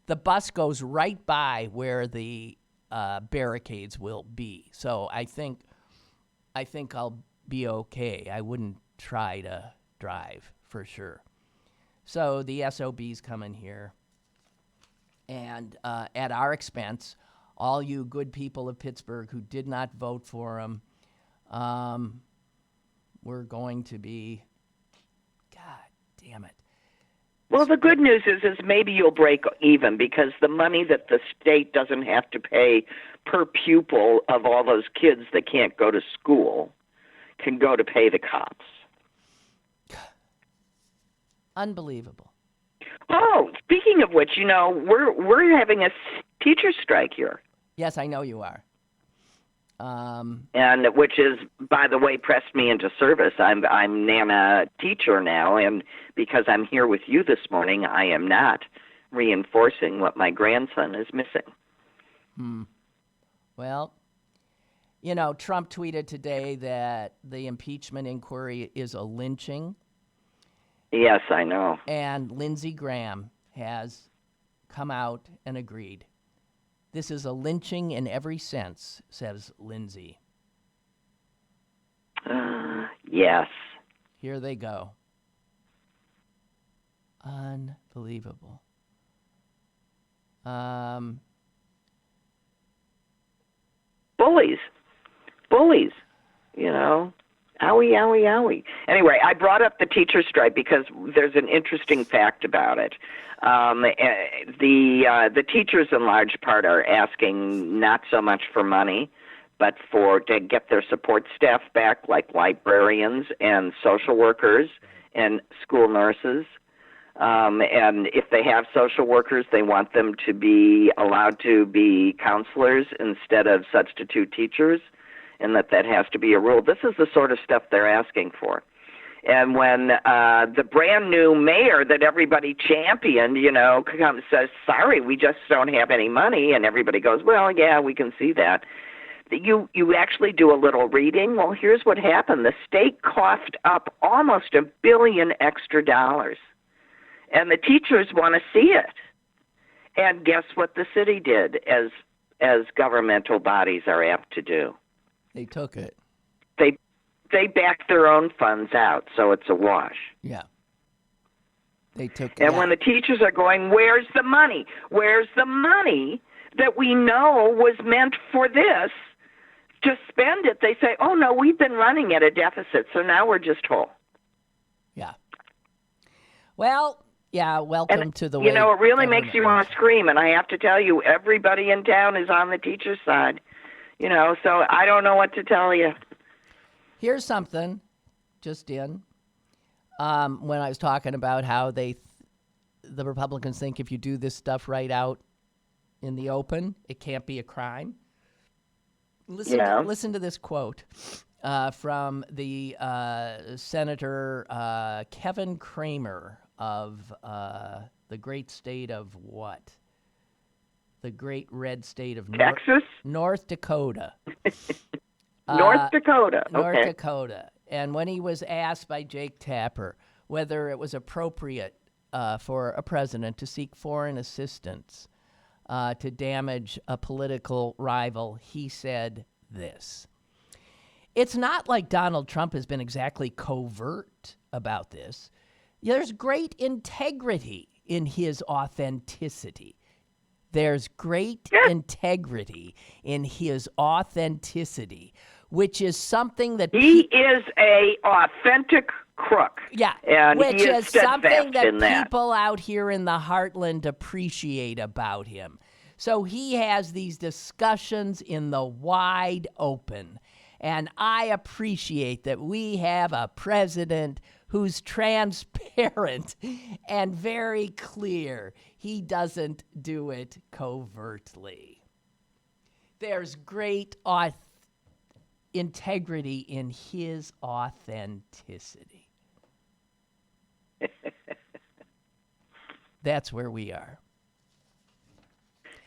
the bus goes right by where the barricades will be. So I think I'll be okay. I wouldn't try to drive for sure. So the SOB's coming here, and at our expense, all you good people of Pittsburgh who did not vote for him, we're going to be, God damn it. Well, the good news is maybe you'll break even because the money that the state doesn't have to pay per pupil of all those kids that can't go to school can go to pay the cops. Unbelievable. Oh, speaking of which, we're having a teacher strike here. Yes, I know you are. And which is, by the way, pressed me into service. I'm Nana teacher now, and because I'm here with you this morning, I am not reinforcing what my grandson is missing. Well, Trump tweeted today that the impeachment inquiry is a lynching. Yes, I know. And Lindsey Graham has come out and agreed. This is a lynching in every sense, says Lindsey. Yes. Here they go. Unbelievable. Bullies. You know. Owie, owie, owie. Anyway, I brought up the teacher strike because there's an interesting fact about it. The teachers, in large part, are asking not so much for money, but to get their support staff back, like librarians and social workers and school nurses. And if they have social workers, they want them to be allowed to be counselors instead of substitute teachers, and that has to be a rule. This is the sort of stuff they're asking for. And when the brand new mayor that everybody championed, comes says, sorry, we just don't have any money, and everybody goes, well, yeah, we can see that. You actually do a little reading. Well, here's what happened. The state coughed up almost $1 billion extra dollars, and the teachers want to see it. And guess what the city did, as governmental bodies are apt to do? They took it. They backed their own funds out, so it's a wash. Yeah. They took it. And when the teachers are going, where's the money? Where's the money that we know was meant for this? To spend it, they say, oh, no, we've been running at a deficit, so now we're just whole. Yeah. Well, yeah, welcome to the way. It really makes you want to scream, and I have to tell you, everybody in town is on the teacher's side. So I don't know what to tell you. Here's something just in. When I was talking about how the Republicans think if you do this stuff right out in the open, it can't be a crime. Listen to this quote from the Senator Kevin Cramer of the great state of what? The great red state of Texas? North Dakota. North Dakota. Okay. North Dakota. And when he was asked by Jake Tapper whether it was appropriate for a president to seek foreign assistance to damage a political rival, he said this. It's not like Donald Trump has been exactly covert about this. There's great integrity in his authenticity. There's great integrity in his authenticity, which is something that he is a authentic crook. Yeah, and which he is something that people out here in the heartland appreciate about him. So he has these discussions in the wide open, and I appreciate that we have a president who's transparent and very clear. He doesn't do it covertly. There's great integrity in his authenticity. That's where we are.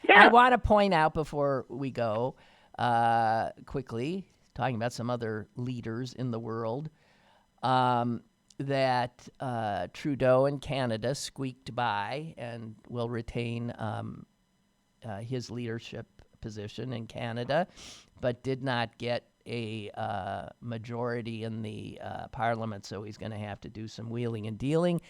Yeah. I want to point out before we go, quickly, talking about some other leaders in the world, that Trudeau in Canada squeaked by and will retain his leadership position in Canada, but did not get a majority in the parliament, so he's going to have to do some wheeling and dealing.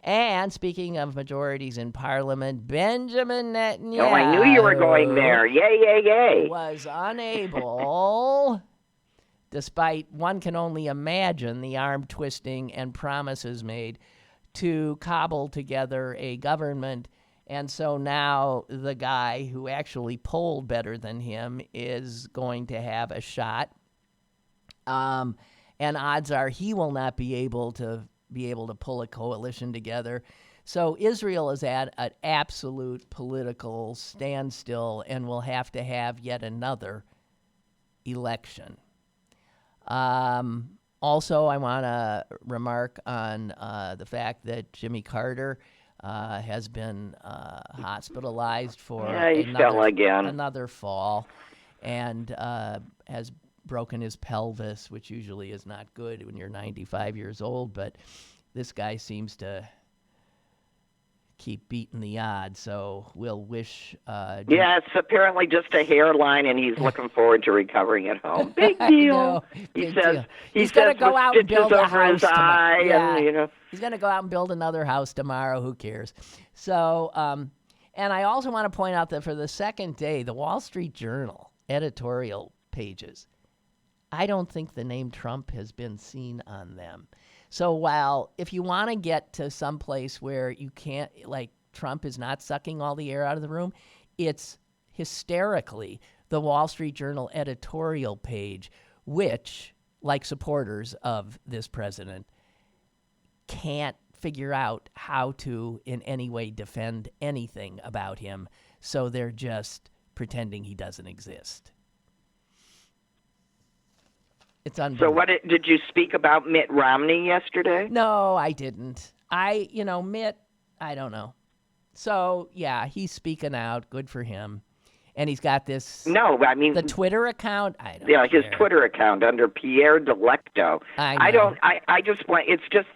And speaking of majorities in parliament, Benjamin Netanyahu. Oh, I knew you were going there. Yay, yay, yay. Was unable, despite one can only imagine the arm twisting and promises made, to cobble together a government. And so now the guy who actually polled better than him is going to have a shot. And odds are he will not be able to pull a coalition together. So Israel is at an absolute political standstill and will have to have yet another election. Also, I want to remark on the fact that Jimmy Carter has been hospitalized for another fall and has broken his pelvis, which usually is not good when you're 95 years old, but this guy seems to keep beating the odds, so we'll wish... yeah, it's apparently just a hairline, and he's looking forward to recovering at home. Big deal. He says he's going to go out and build a house tomorrow. Yeah. He's going to go out and build another house tomorrow. Who cares? So, And I also want to point out that for the second day, the Wall Street Journal editorial pages, I don't think the name Trump has been seen on them. So while if you want to get to some place where you can't, like Trump is not sucking all the air out of the room, it's hysterically the Wall Street Journal editorial page, which, like supporters of this president, can't figure out how to in any way defend anything about him. So they're just pretending he doesn't exist. It's unbelievable. So what did you speak about Mitt Romney yesterday? No, I didn't. Mitt, I don't know. So, yeah, he's speaking out. Good for him. And he's got this. No, I mean the Twitter account. I don't. Yeah, his care. Twitter account under Pierre Delecto. I know. I just want. It's just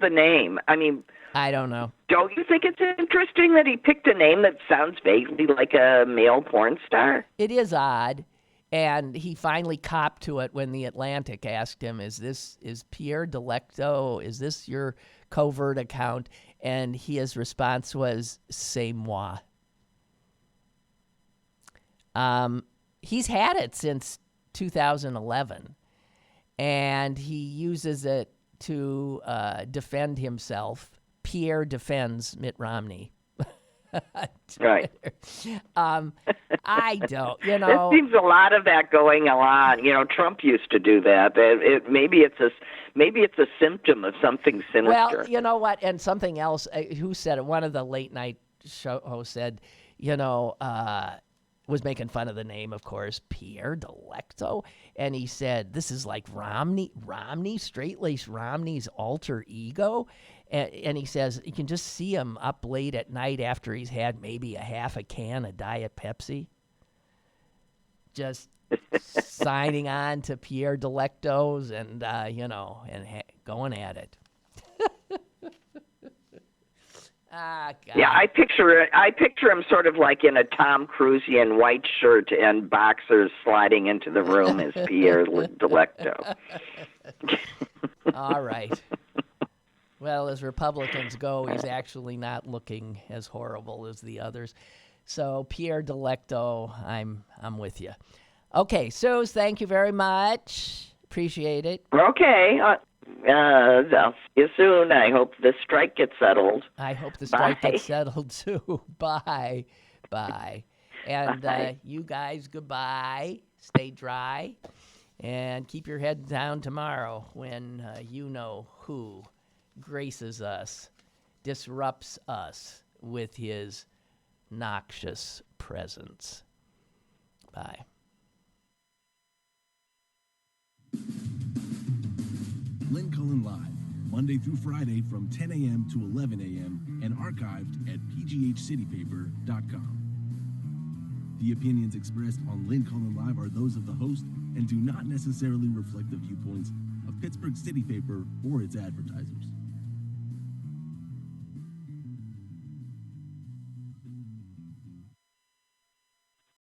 the name. I mean, I don't know. Don't you think it's interesting that he picked a name that sounds vaguely like a male porn star? It is odd, and he finally copped to it when the Atlantic asked him, "Is Pierre Delecto? Is this your covert account?" And his response was, "C'est moi." He's had it since 2011, and he uses it to defend himself. Pierre defends Mitt Romney. Right. I don't, There seems a lot of that going on. Trump used to do that. Maybe it's a symptom of something sinister. Well, you know what? And something else. Who said it? One of the late night show hosts said, was making fun of the name, of course, Pierre Delecto. And he said, this is like Romney, straight-laced Romney's alter ego. And he says, you can just see him up late at night after he's had maybe a half a can of Diet Pepsi. Just signing on to Pierre Delecto's and, going at it. God. Yeah, I picture him sort of like in a Tom Cruisian white shirt and boxers sliding into the room as Pierre Delecto. All right. Well, as Republicans go, he's actually not looking as horrible as the others. So Pierre Delecto, I'm with you. Okay, Suze, thank you very much. Appreciate it. Okay. I'll see you soon. I hope the strike gets settled. I hope the strike gets settled, too. Bye. And Bye. You guys, goodbye. Stay dry. And keep your head down tomorrow when you know who graces us, disrupts us with his noxious presence. Bye. Lynn Cullen Live, Monday through Friday from 10 a.m. to 11 a.m. and archived at pghcitypaper.com. The opinions expressed on Lynn Cullen Live are those of the host and do not necessarily reflect the viewpoints of Pittsburgh City Paper or its advertisers.